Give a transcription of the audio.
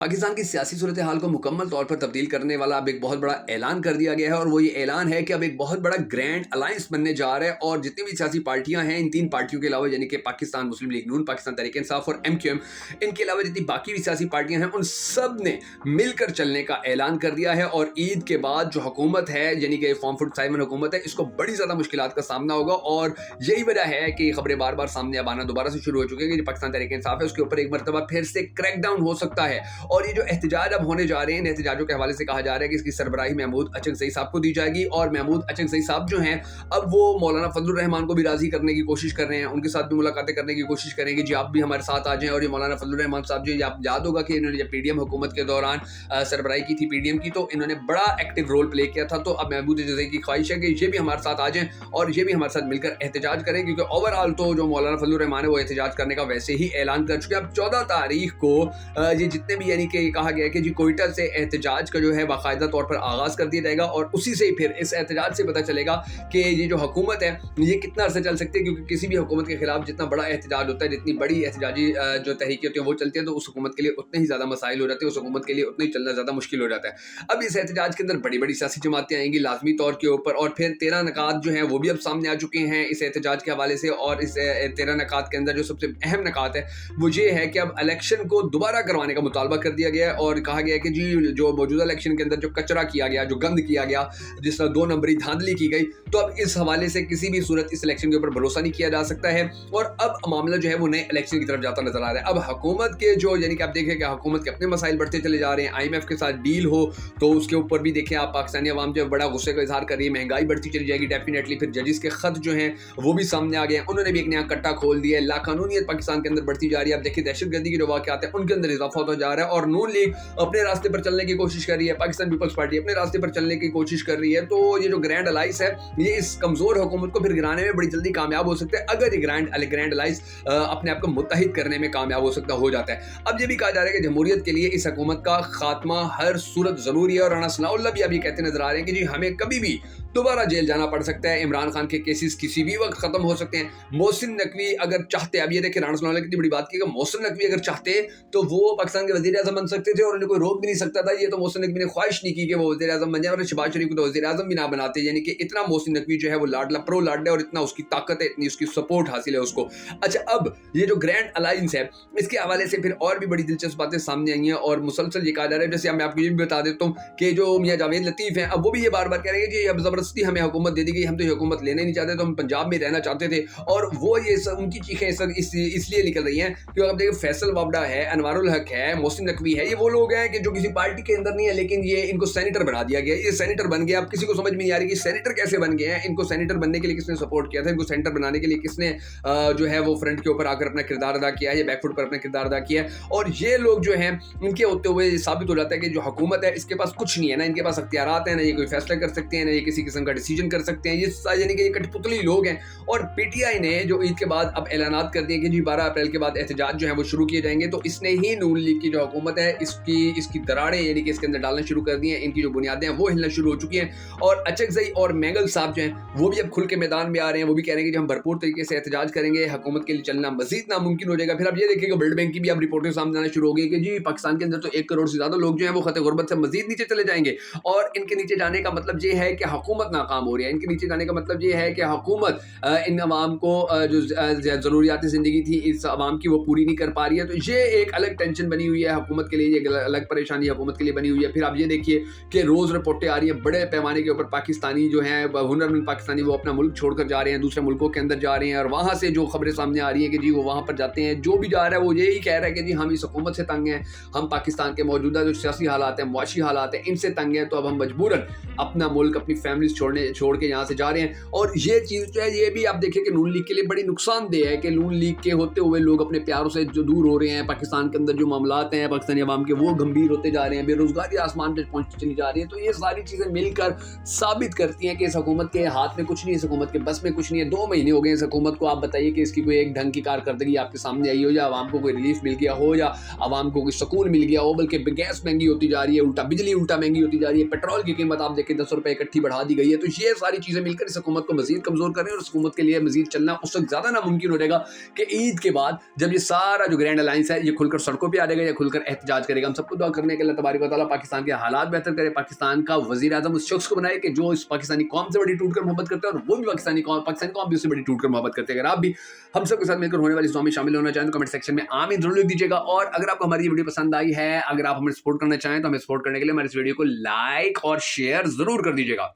पाकिस्तान की सियासी सूरत हाल को मुकम्मल तौर पर तब्दील करने वाला अब एक बहुत बड़ा ऐलान कर दिया गया है और वो ये ऐलान है कि अब एक बहुत बड़ा ग्रैंड अलायंस बनने जा रहा है और जितनी भी सियासी पार्टियां हैं इन तीन पार्टियों के अलावा यानी कि पाकिस्तान मुस्लिम लीग नून, पाकिस्तान तहरीक इंसाफ और MQM, इनके अलावा जितनी बाकी भी सियासी पार्टियां हैं उन सब ने मिलकर चलने का ऐलान कर दिया है। और ईद के बाद जो हुकूमत है यानी कि फॉर्म फुट साइमन हुकूमत है, इसको बड़ी ज़्यादा मुश्किलात का सामना होगा और यही वजह है कि खबरें बार बार सामने अब आना दोबारा से शुरू हो चुकी है कि पाकिस्तान तहरीक इंसाफ है उसके ऊपर एक मरतबा फिर से क्रैकडाउन हो सकता है। और ये जो एहतजाज अब होने जा रहे हैं, एहतजाजों के हवाले से कहा जा रहा है कि इसकी सरबराही महमूद अचकज़ई साहब को दी जाएगी और महमूद अचकज़ई साहब जो हैं अब वो मौलाना फजलुर रहमान को भी राजी करने की कोशिश कर रहे हैं, उनके साथ भी मुलाकातें करने की कोशिश करेंगे जी आप भी हमारे साथ आ जाएं। और ये मौलाना फजलुर रहमान साहब जो आप याद होगा कि इन्होंने जब PDM हुकूमत के दौरान सरबराही की थी PDM की, तो इन्होंने बड़ा एक्टिव रोल प्ले किया था। तो अब महमूद अचकज़ई की ख्वाहिश है कि ये भी हमारे साथ आ जाएं और ये भी हमारे साथ मिलकर एहतजाज करें, क्योंकि ओवरऑल तो जो मौलाना फजलुर रहमान है वो एहतजाज करने का वैसे ही ऐलान कर चुके हैं। अब 14 तारीख को ये जितने भी यानी कि कहा गया है कि जी कोयटा से एहतजाज का जो है बाकायदा तौर पर आगाज कर दिया जाएगा और उसी से ही फिर इस एहतजाज से पता चलेगा कि ये जो हुकूमत है ये कितना अर्सा चल सकती है, क्योंकि किसी भी हुकूमत के खिलाफ जितना बड़ा एहतजाज होता है, जितनी बड़ी एहतजाजी जो तहरीकें होती हैं वो चलती है, तो उस हुकूमत के लिए उतने ही ज़्यादा मसाइल हो जाते हैं, उस हुकूमत के लिए उतना ही चलना ज़्यादा मुश्किल हो जाता है। अब इस एहतजाज के अंदर बड़ी बड़ी सियासी जमातें आएंगी लाजमी तौर के ऊपर और फिर 13 नकात जो हैं वो भी अब सामने आ चुके हैं इस एहतजाज के हवाले से। और इस 13 नकात के अंदर जो सबसे अहम नकात है वो ये है कि अब इलेक्शन को दोबारा करवाने का मुतालबा कर दिया गया है और कहा गया है कि जी जो मौजूदा इलेक्शन के अंदर जो कचरा किया गया, जो गंद किया गया, जिस तरह 2 नंबरी धांधली की गई, तो अब इस हवाले से किसी भी सूरत इस इलेक्शन के ऊपर भरोसा नहीं किया जा सकता है और अब मामला जो है वो नए इलेक्शन की तरफ जाता नजर आ रहा है। अब हुकूमत के जो यानी कि आप देखें कि हुकूमत के अपने मसाइल बढ़ते चले जा रहे हैं, IMF के साथ डील हो तो उसके ऊपर भी देखें आप पाकिस्तानी अवाम जो बड़ा गुस्से का इजहार कर रही है, महंगाई बढ़ती चली जाएगी डेफिनेटली। फिर जजिस के खत जो हैं वो भी सामने आ गए हैं, उन्होंने भी एक नया कट्टा खोल दिया है, लाकानूनियत पाकिस्तान के अंदर बढ़ती जा रही है। अब देखिए दहशतगर्दी के जो वाक़यात हैं उनके अंदर इजाफा होता जा रहा है और नून लीग अपने रास्ते पर चलने की कोशिश कर रही है, पाकिस्तान पीपल्स पार्टी अपने रास्ते पर चलने की कोशिश कर रही है। तो ये जो ग्रैंड अलायंस है ये इस कमजोर हुकूमत को फिर गिराने में बड़ी जल्दी कामयाब हो सकता है अगर ये ग्रैंड अलायंस अपने आप को मुत्तहिद करने में कामयाब हो जाता है। अब ये भी कहा जा रहा है कि जमहूरियत के लिए इस हुकूमत का खात्मा हर सूरत जरूरी है और राना सनाउल्लाह भी अभी कहते नजर आ रहे हैं कि जी हमें कभी भी दोबारा जेल जाना पड़ सकता है, इमरान खान के केसेस किसी भी वक्त खत्म हो सकते हैं। मोहसिन नकवी अगर चाहते, अब ये देखिए राना सनाउल्लाह की बड़ी बात की, मोहसिन नकवी अगर चाहते तो वो पाकिस्तान के वज़ीर आज़म बन सकते थे और उन्हें कोई रोक भी नहीं सकता था। ये तो मोहसिन नकवी ने ख्वाहिश नहीं की कि वो वज़ीर आज़म बन जाए और शहबाज शरीफ को तो वज़ीर आज़म भी ना बनाते, यानी कि इतना मोहसिन नकवी जो है वो लाडला प्रो लाडला और इतना उसकी ताकत है, इतनी उसकी सपोर्ट हासिल है उसको। अच्छा, अब ये जो ग्रैंड अलायंस है इसके हवाले से फिर और भी बड़ी दिलचस्प बातें सामने आई हैं और मुसलसल ये कहा जा रहा है, जैसे मैं आपको ये भी बता देता हूँ कि जो मियां जावेद लतीफ़ हैं अब वो भी ये बार बार कह रहे हैं कि अब ज़बरदस्ती हमें हुकूमत दे दी गई, हम तो ये हुकूमत लेना ही नहीं चाहते, तो हम पंजाब में रहना चाहते थे। और वो ये उनकी चीखें इसलिए निकल रही हैं क्योंकि आप देखिए फैसल वाबडा है, अनवारुल हक है, मोहसिन नकवी है, ये वो लोग हैं कि जो किसी पार्टी के अंदर नहीं है लेकिन ये इनको सेनेटर बना दिया गया, ये सेनेटर बन गया। अब किसी को समझ में नहीं आ रही कि सेनेटर कैसे बन गए हैं, इनको सेनेटर बनने के लिए किसने सपोर्ट किया था, इनको सेनेटर बनाने के लिए किसने जो है वो फ्रंट के ऊपर आकर अपना किरदार अदा किया है या बैकफुट पर अपना किरदार अदा किया है। और ये लोग जो हैं इनके होते हुए साबित हो जाता है कि जो हुकूमत है इसके पास कुछ नहीं है, ना इनके पास अख्तियारात हैं, ना ये कोई फैसला कर सकते हैं, ना ये किसी किस्म का डिसीजन कर सकते हैं, ये यानी कि ये कठपुतली लोग हैं। और PTI ने जो ईद के बाद अब ऐलानात कर दिए कि जी 12 अप्रैल के बाद एहतजाज जो है वो शुरू किए जाएंगे, तो इसने ही नून लीग की जो हुकूमत है इसकी दरारें यानी कि इसके अंदर डालना शुरू कर दी हैं, इनकी जो बुनियादें हैं वो हिलना शुरू हो चुकी हैं। और अचकज़ई और मैंगल साहब जो हैं वो भी अब खुल के मैदान में आ रहे हैं, वो भी कह रहे हैं कि हम भरपूर तरीके से एहतजाज करेंगे, हुकूमत के लिए चलना मजीद नामुमकिन हो जाएगा। फिर अब ये देखिएगा वर्ल्ड बैंक की भी अब रिपोर्टें सामने आना शुरू हो गई कि जी पाकिस्तान के अंदर तो 1 करोड़ से ज्यादा लोग जो है वो खतरे गुर्बत से मजीद नीचे चले जाएंगे और इनके नीचे जाने का मतलब ये है कि हुकूमत नाकाम हो रही है, इनके नीचे जाने का मतलब ये है कि हुकूमत इन अवाम को जो ज़रूरियात ज़िंदगी थी इस अवाम की वो पूरी नहीं कर पा रही है। तो ये एक अलग टेंशन बनी हुई है हुकूमत के लिए, ये अलग परेशानी हुकूमत के लिए बनी हुई है। फिर आप ये देखिए कि रोज़ रिपोर्टें आ रही हैं बड़े पैमाने के ऊपर पाकिस्तानी जो हैं हुनरमंद पाकिस्तानी वो अपना मुल्क छोड़कर जा रहे हैं, दूसरे मुल्कों के अंदर जा रहे हैं और वहाँ से जो खबरें सामने आ रही हैं कि जी वो वहाँ पर जाते हैं, जो भी जा रहा है वो यही कह रहा है कि जी हम इस हुकूमत से तंग हैं, हम पाकिस्तान के मौजूदा जो सियासी हालात हैं, मुआशी हालात हैं, इनसे तंग हैं, तो अब हम मजबूरन अपना मुल्क अपनी फैमिली छोड़ के यहाँ से जा रहे हैं। और ये चीज़ जो है ये भी आप देखिए कि नून लीग के लिए बड़ी नुकसानदेह है कि नून लीग के होते हुए लोग अपने प्यारों से जो दूर हो रहे हैं, पाकिस्तान के अंदर जो मामलात हैं पाकिस्तानी अवाम के वो गंभीर होते जा रहे हैं, बेरोजगारी आसमान पे पहुंचती चली जा रही है। तो ये सारी चीज़ें मिलकर साबित करती हैं कि इस हुकूमत के हाथ में कुछ नहीं है, इस हुकूमत के बस में कुछ नहीं है। 2 महीने हो गए इस हुकूमत को, आप बताइए कि इसकी कोई एक ढंग की कारकर्दगी आपके सामने आई हो, या आवाम को कोई रिलीफ मिल गया हो, या आवाम को कोई सुकून मिल गया हो, बल्कि गैस महंगी होती जा रही है, उल्टा बिजली उल्टा महंगी होती जा रही है, पेट्रोल की कीमत आप देखें 10 रुपये इकट्ठी बढ़ा दी گئی ہے. تو یہ ساری چیزیں مل کر اس حکومت کو مزید کمزور کر رہے ہیں اور اس حکومت کے لیے مزید چلنا اس وقت زیادہ ناممکن ہو جائے گا کہ عید کے بعد جب یہ سارا جو گرینڈ الائنس ہے یہ کھل کر سڑکوں پہ آ جائے گا یا کھل کر احتجاج کرے گا. ہم سب کو دعا کرنے کے اللہ تبارک و تعالیٰ پاکستان کے حالات بہتر کرے, پاکستان کا وزیر اعظم اس شخص کو بنائے کہ جو اس پاکستانی قوم سے بڑی ٹوٹ کر محبت کرتا ہے اور وہ بھی پاکستانی قوم بھی اس سے بڑی ٹوٹ کر محبت کرتے ہیں. اگر آپ بھی ہم سب کے ساتھ مل کر ہونے والی اس دعا میں شامل ہونا چاہیں تو کمنٹ سیکشن میں آمین ضرور لکھ دیجیے گا. اور اگر آپ کو ہماری یہ ویڈیو پسند آئی ہے, اگر آپ ہمیں سپورٹ کرنا چاہیں تو ہمیں سپورٹ کرنے کے لیے ہمارے اس ویڈیو کو لائک اور شیئر ضرور کر دیجیے گا.